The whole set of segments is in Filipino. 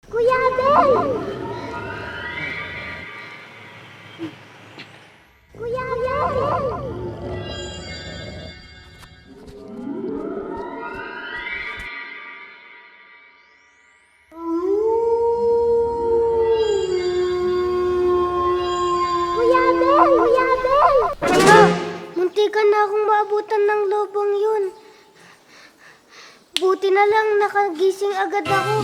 Kuya Abel! Kuya Abel! Kuya Abel! Kuya Abel! Ama, muntikan na akong maabutan ng lobong yun. Buti na lang nakagising agad ako.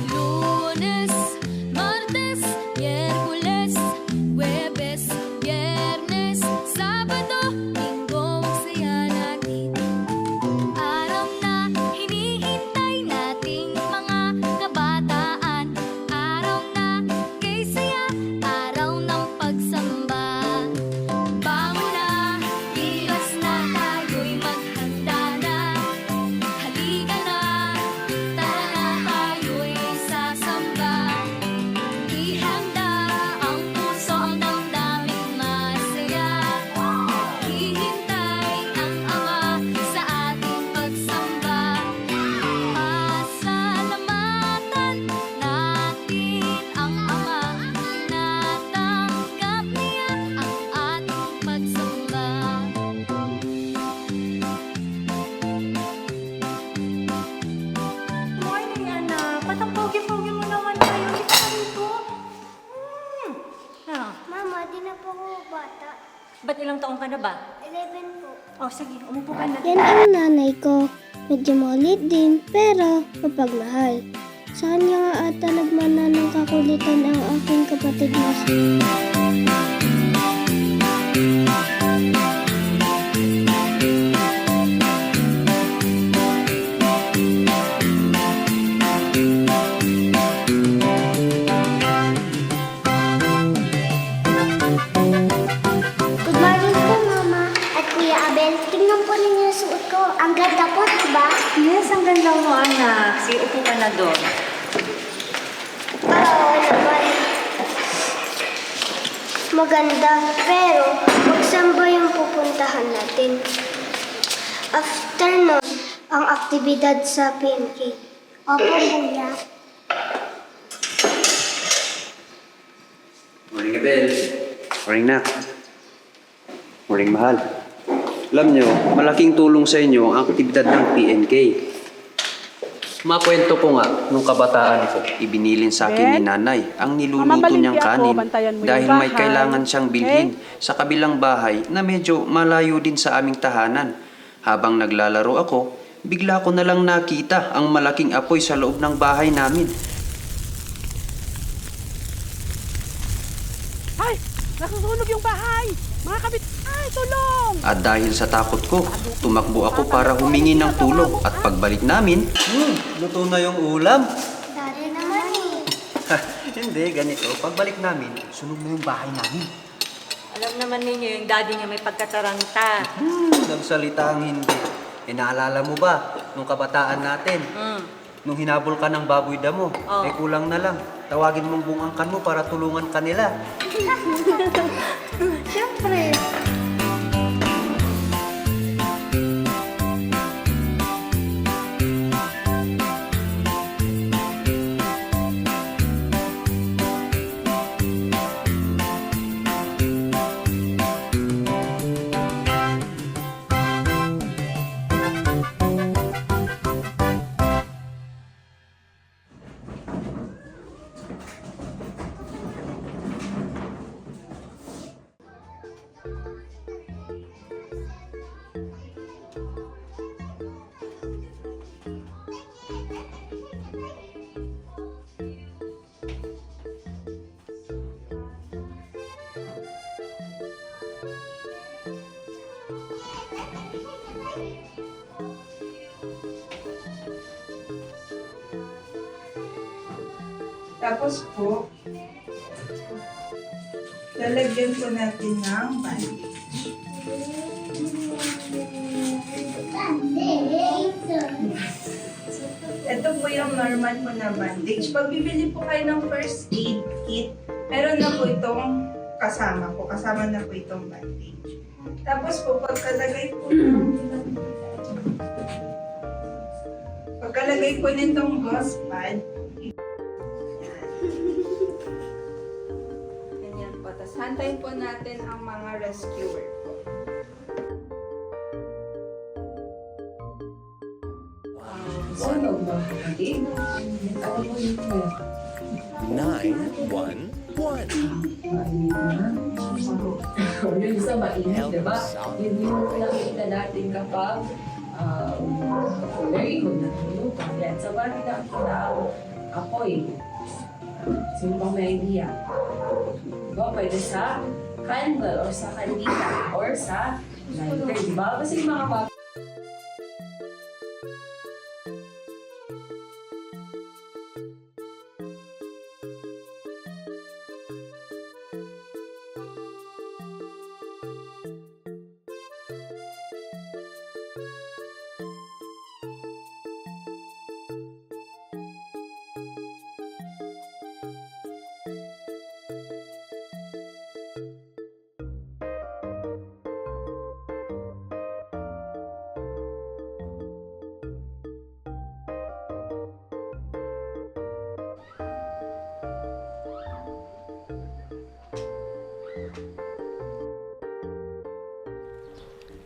Lunes, Martes, Miyerkules, Huwebes, Biyernes, Sabado, Linggo, ang saya natin. Araw na hinihintay nating mga kabataan. Araw na kay saya, araw ng pagsamba. Bangon na, gilas na, tayo'y maghanda na. Halika na, tara na, tayo'y sasamba. Ihanda ang puso, ang damdaming masaya. Hihintay ang Ama sa ating pagsamba. Pasalamatan natin ang Ama. Natanggap niya ang ating pagsamba. Morning, anak. Ba't ang pogi-pogi mo naman tayo? Dito ka rito. Mama, di na po ako bata. Ba't ilang taong ka na ba? 11 po. Oh, sige. Umupo ka na. Yan ang nanay ko. Medyo makulit din, pero mapagmahal. Sa kanya nga ata nagmana ng kakulitan ang aking kapatid na si... Good morning po, Mama at Kuya Abel. Tingnan po ninyo yung suot ko. Ang ganda po, diba? Yes, ang ganda mo, anak. Sige, upo ka na doon. Oo naman. Maganda, pero magsamba yung pupuntahan natin. After nun, ang aktibidad sa PMK. Opo, Kuya. Morning, Abel. Morning, Nak. Morning, Mahal. Alam nyo, malaking tulong sa inyo ang aktibidad ng PNK. Makwento ko nga, nung kabataan ko, ibinilin sa akin ni nanay ang niluluto niyang kanin dahil may kailangan siyang bilhin sa kabilang bahay na medyo malayo din sa aming tahanan. Habang naglalaro ako, bigla ko na lang nakita ang malaking apoy sa loob ng bahay namin. Ay! Nasusunog yung bahay! Mga kabit... Ay! Tulong! At dahil sa takot ko, tumakbo ako para humingi ng tulong. At pagbalik namin, luto na yung ulam. Dari naman eh. Hindi, ganito. Pagbalik namin, sunog na yung bahay namin. Alam naman ninyo, yung daddy niya may pagkataranta. Nagsalita ang hindi. E naalala mo ba, nung kabataan natin, nung hinabol ka ng baboy damo, Oh. kulang na lang. Tawagin mong bungangkan mo para tulungan kanila. Siyempre. Tapos po, lalagyan po natin ng bandage. Ito po yung normal po na bandage. Pag bibili po kayo ng first aid kit, meron na po itong kasama na po itong bandage. Tapos po, pagkalagay po nitong gauze pad, ganyan po. Tapos hantayin po natin ang mga rescuer po. Yung isa mainit, di ba? Yun yung nakikita natin kapag very good na niluluto. Yan, sa bali na ang apoy. Sino pang may idea? Diba, pwede sa candle or sa kandila or sa lighter, di ba? Kasi yung mga bata,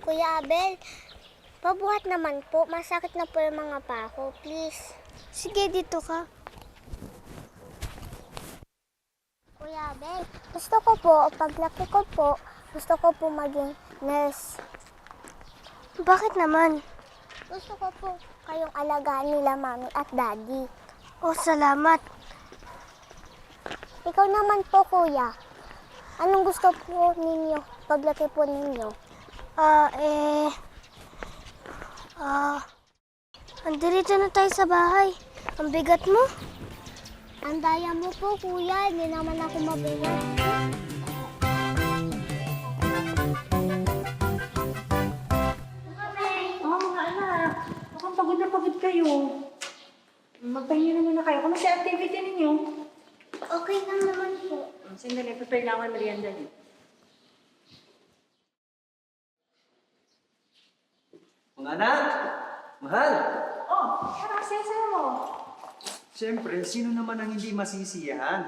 Kuya Abel, pabuhat naman po. Masakit na po yung mga paa ko. Please. Sige, dito ka. Kuya Abel, gusto ko po, paglaki ko po, gusto ko po maging nurse. Bakit naman? Gusto ko po kayong alagaan nila mami at daddy. Oh, salamat. Ikaw naman po, kuya. Anong gusto po ninyo paglaki po ninyo? Andirito na tayo sa bahay. Ang bigat mo. Ang daya mo po, kuya. Hindi naman ako mabigat. Mga anak, mukhang pagod na pagod kayo. Magpahinga na muna kayo. Kumusta yung activity ninyo? Okay lang naman po. Sandali, prepare lang ako ng merienda niyo. Mga anak! Mahal! Oh, ano kasi mo? Siyempre, sino naman ang hindi masisiyahan?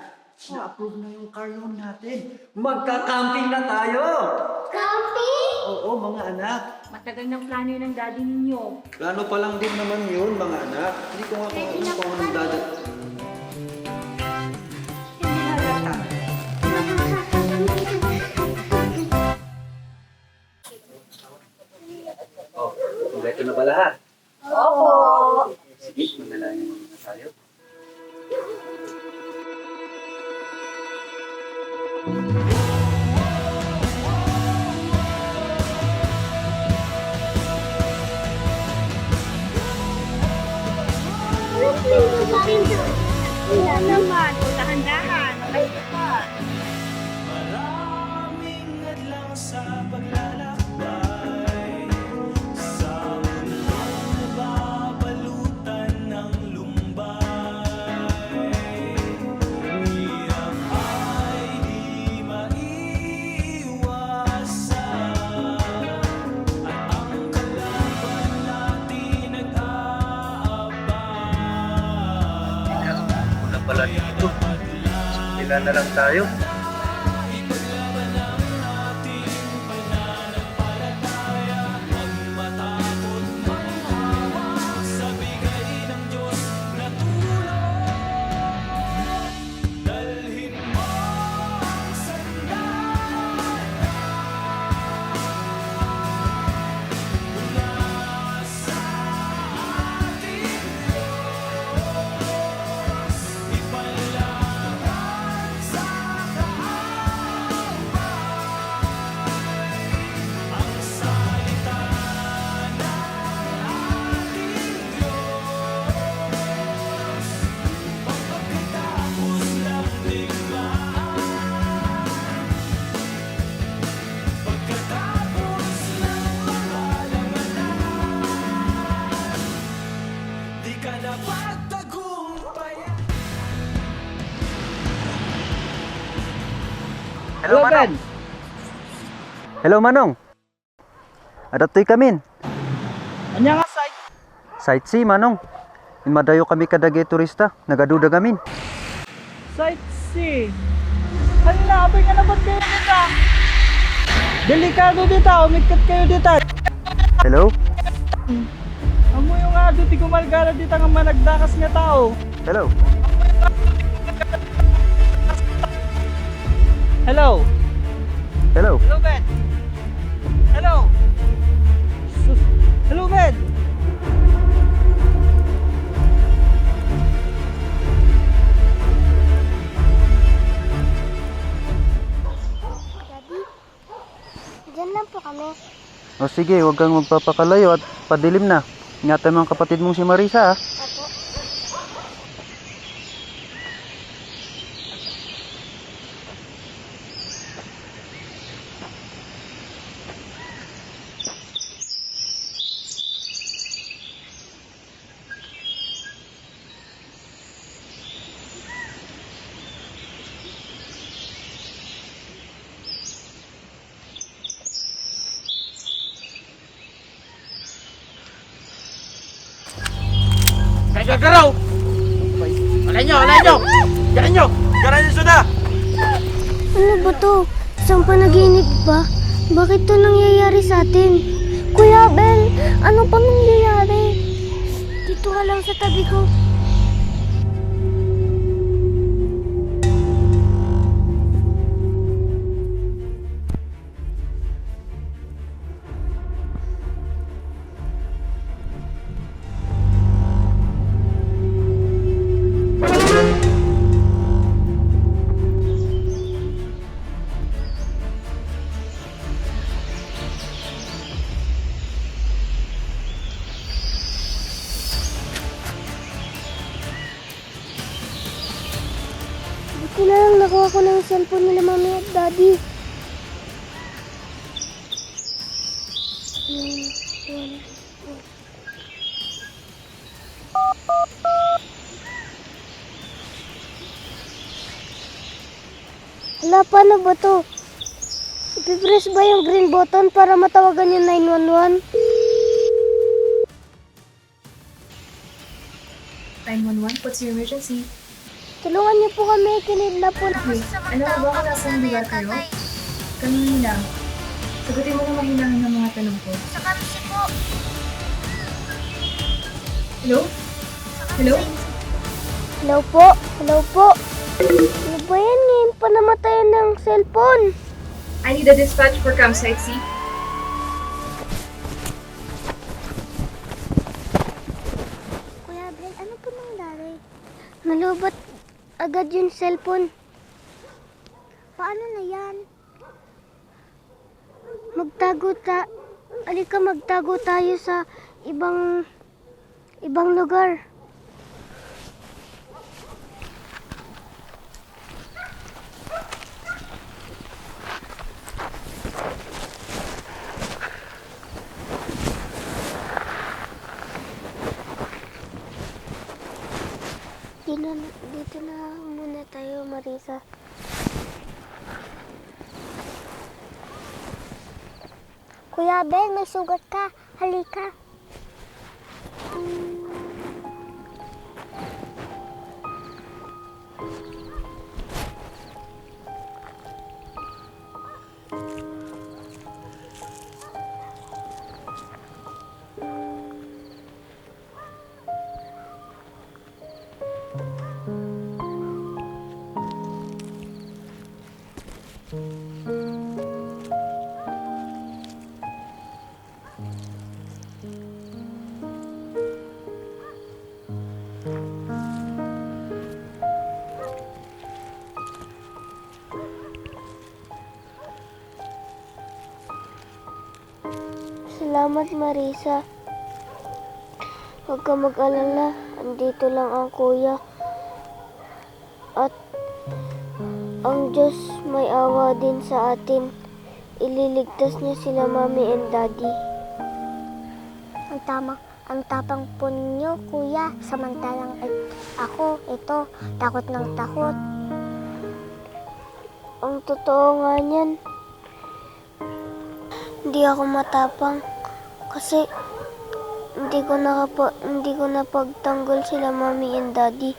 Na-approve na yung car loan natin. Magka-camping na tayo! Camping? Oo, mga anak. Matagal ng plano yun ng daddy ninyo. Plano pa lang din naman yun, mga anak. Hindi ko nga kung ano pa ang dadat. Hindi halata. Oh, kompleto na pala ha? Opo. Sige, manalangin muna tayo. Wala naman. Dahan-dahan. Malayos pa. Wala pala dito. Ilan na lang tayo. Hello, Ben. Hello Manong. Adatoy kamin. Anya nga site. Sightsee Manong. Madayo kami kadagay turista. Nagaduda gamin. Site C. Hala, abay nga naman kayo dito. Delikado dito, umikot kayo dito. Hello? Amo yung nga dito gumalgala dito nga managdakas nga tao. Hello? Hello. Hello? Hello, Ben. Hello. Sus. Hello, Ben. Daddy, dyan lang po kami. O sige, huwag kang magpapakalayo at padilim na. Ingatan mo ang kapatid mong si Marisa, ah. Apo. Gagaraw! Alay nyo! Alay nyo! Garan nyo! Garan nyo suda! Ano ba to? Isang panaginip ba? Bakit to nangyayari sa atin? Kuya Bel, ano pa nangyayari? Dito ka lang sa tabi ko. Buti na lang nakuha ko ng cellphone nila mami at daddy. Hala, paano ba to? Ipipress ba yung green button para matawagan yung 911? 911, what's your emergency? Tulungan niyo po kami, kinidnap po na. Okay, ano ba kung nasaan lugar kayo? Kanina. Sagutin mo na mahinangin ng mga tanong ko. Sa kamsi po. Hello? Hello? Hello po, hello po. Ano ba yan? Ngayon pa namatayan ng cellphone. I need a dispatch for campsite C. Kuya Bel, ano po nangyari? Nalubat agad yung cellphone. Paano na yan? Alika magtago tayo sa ibang lugar. Dito na muna tayo, Marisa. Kuya Ben, may sugat ka. Halika. Salamat, Marisa. Huwag ka mag-alala. Andito lang ang kuya. At ang Diyos may awa din sa atin. Ililigtas niya sila, Mami and Daddy. Ang tapang po ninyo, kuya. Samantalang ako, ito, takot ng takot. Ang totoo nga niyan, hindi ako matapang kasi hindi ko napagtanggol sila mommy and daddy.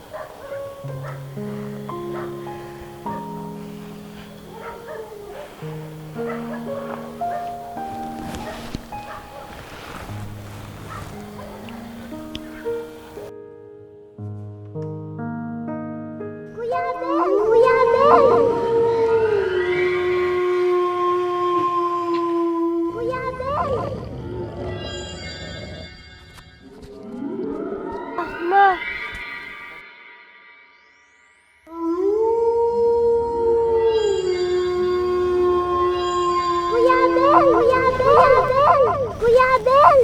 Kuya Ben! Kuya Ben! Kuya Ben! Ma! Kuya Ben! Kuya Ben! Kuya Ben!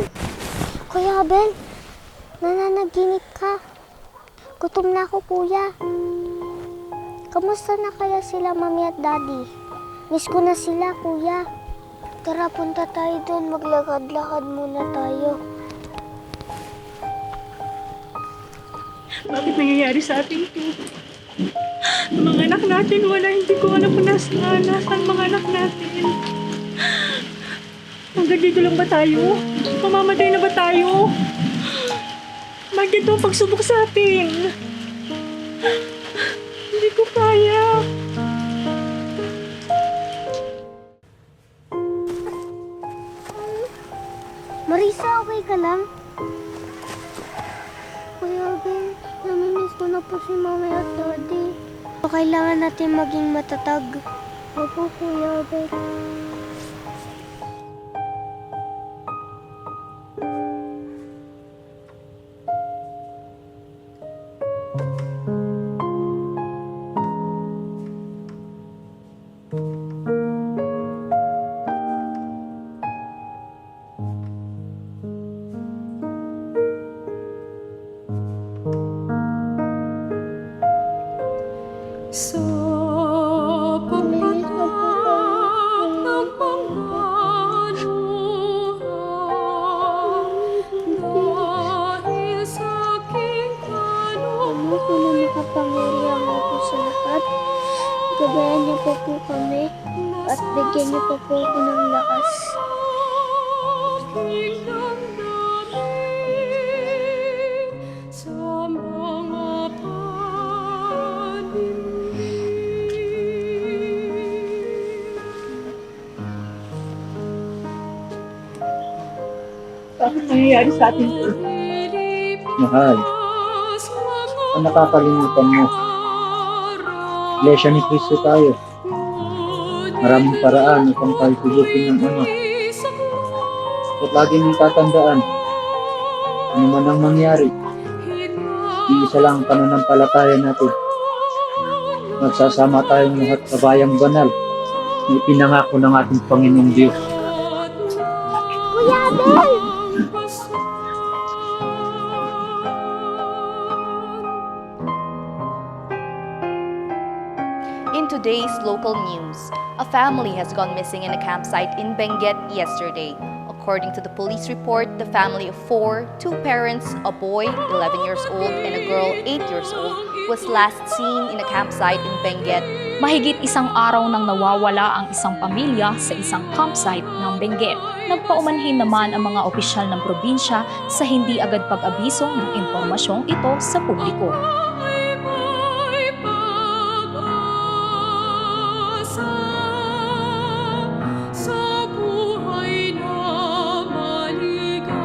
Kuya Ben! Nananaginip ka. Gutom na ako, kuya. Kamusta na kaya sila, mami at daddy? Miss ko na sila, kuya. Tara, punta tayo doon. Maglakad-lakad muna tayo. Bakit nangyayari sa atin ito? Mga anak natin, hindi ko alam kung nasaan mga anak natin. Hanggang dito lang ba tayo? Mamamatay na ba tayo? Bakit ito ang pagsubok sa atin? Hindi ko kaya. Marisa, okay ka lang? Kuya Ben, namimiss ko na po si mami at daddy. Kailangan natin maging matatag. Opo, Kuya Ben. Sa pagpatak ng mga luha, dahil sa aking Ano po na makapangyarihan mo po sa lahat? Gabayan niyo po kami at bigyan niyo po ako ng lakas. aking damdamin, sa mga panimig. Bakit nangyayari sa atin ito? Mahal, ang nakakalimutan mo. Iglesia ni Cristo tayo. Maraming paraan upang tayo tugutin ng Ama. At lagi mong tatandaan, ano man ang mangyari, iisa lang ang pananampalataya natin. Magsasama tayong lahat sa bayang banal na ipinangako ng ating Panginoong Diyos. Kuya Ben! In today's local news, a family has gone missing in a campsite in Benguet yesterday. According to the police report, the family of four, two parents, a boy 11 years old and a girl 8 years old, was last seen in a campsite in Benguet. Mahigit isang araw nang nawawala ang isang pamilya sa isang campsite ng Benguet. Nagpaumanhin naman ang mga opisyal ng probinsya sa hindi agad pag-abiso ng impormasyong ito sa publiko. Sa buhay na maligaya.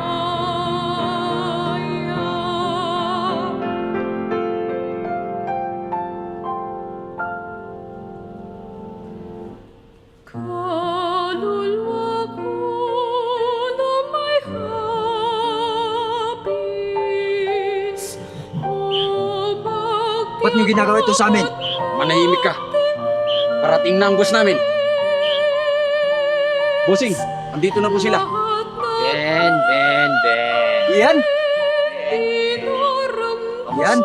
Kaluluwa ko na may hapis, Ba't niyo ginagawa ito sa amin? Manahimik ka. Parating na ang boss namin. Bossing, andito na po sila. Ben. Iyan? Iyan?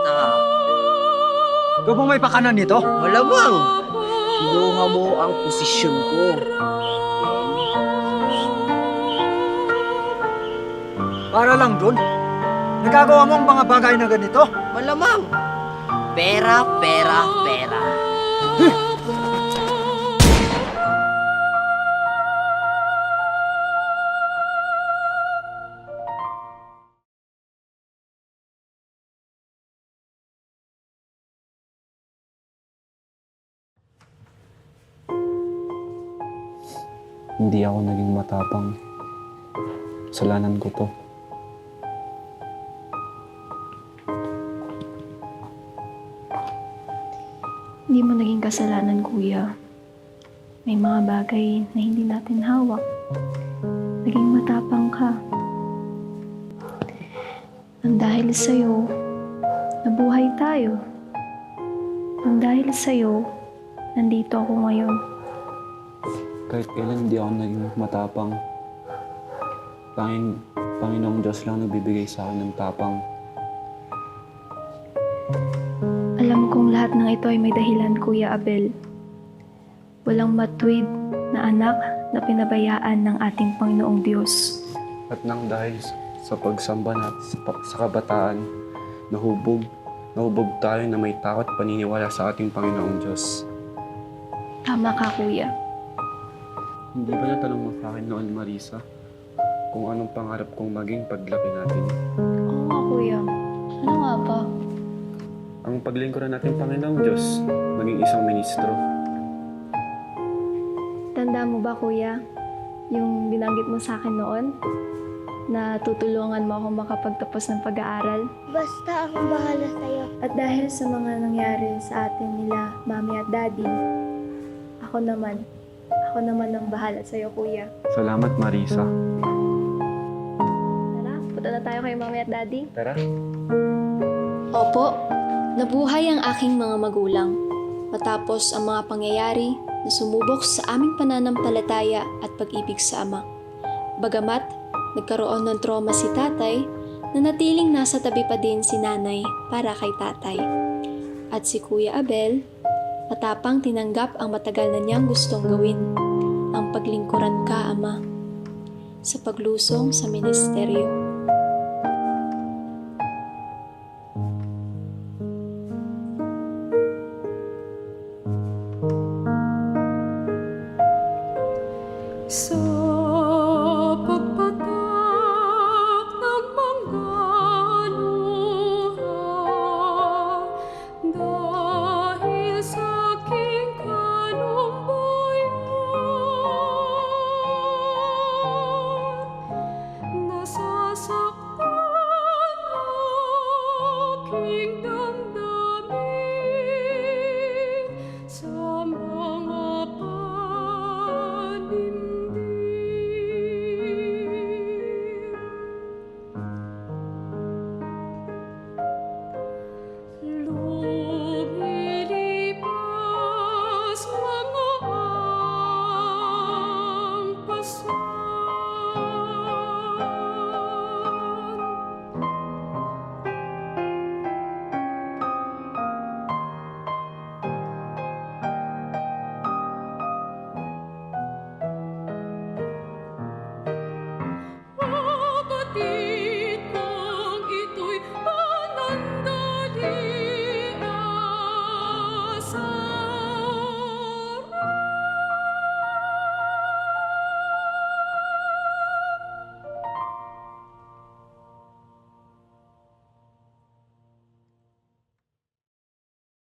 Ikaw ba may pakanan nito? Malamang. Kinuha mo ang posisyon ko. Para lang dun? Nagagawa mo ang mga bagay na ganito? Malamang. Pera. Hindi ako naging matapang. Kasalanan ko to. Hindi mo naging kasalanan, kuya. May mga bagay na hindi natin hawak. Naging matapang ka. Nang dahil sa'yo, nabuhay tayo. Nang dahil sa'yo, nandito ako ngayon. Kahit kailan hindi ako naging matapang. Panginoong Diyos lang nagbibigay sa akin ng tapang. Alam kong lahat ng ito ay may dahilan, Kuya Abel. Walang matuwid na anak na pinabayaan ng ating Panginoong Diyos. At nang dahil sa pagsamba natin sa kabataan, nahubog tayo na may takot paniniwala sa ating Panginoong Diyos. Tama ka, Kuya. Hindi ba natanong mo sa akin noon, Marisa, kung anong pangarap kong maging paglaki natin? Oo nga, Kuya. Ano nga ba? Ang paglingkuran natin Panginoong Diyos, maging isang ministro. Tanda mo ba, Kuya, yung binanggit mo sa akin noon? Na tutulungan mo ako makapagtapos ng pag-aaral? Basta akong bahala sa'yo. At dahil sa mga nangyari sa atin nila, Mami at Daddy, ako naman ang bahala sa'yo, Kuya. Salamat, Marisa. Tara, punta na tayo kay Mami at Daddy. Tara. Opo, nabuhay ang aking mga magulang matapos ang mga pangyayari na sumubok sa aming pananampalataya at pag-ibig sa Ama. Bagamat nagkaroon ng trauma si tatay, nanatiling nasa tabi pa din si nanay para kay tatay. At si Kuya Abel, matapang tinanggap ang matagal na niyang gustong gawin, ang paglingkuran ka, Ama, sa paglusong sa ministeryo.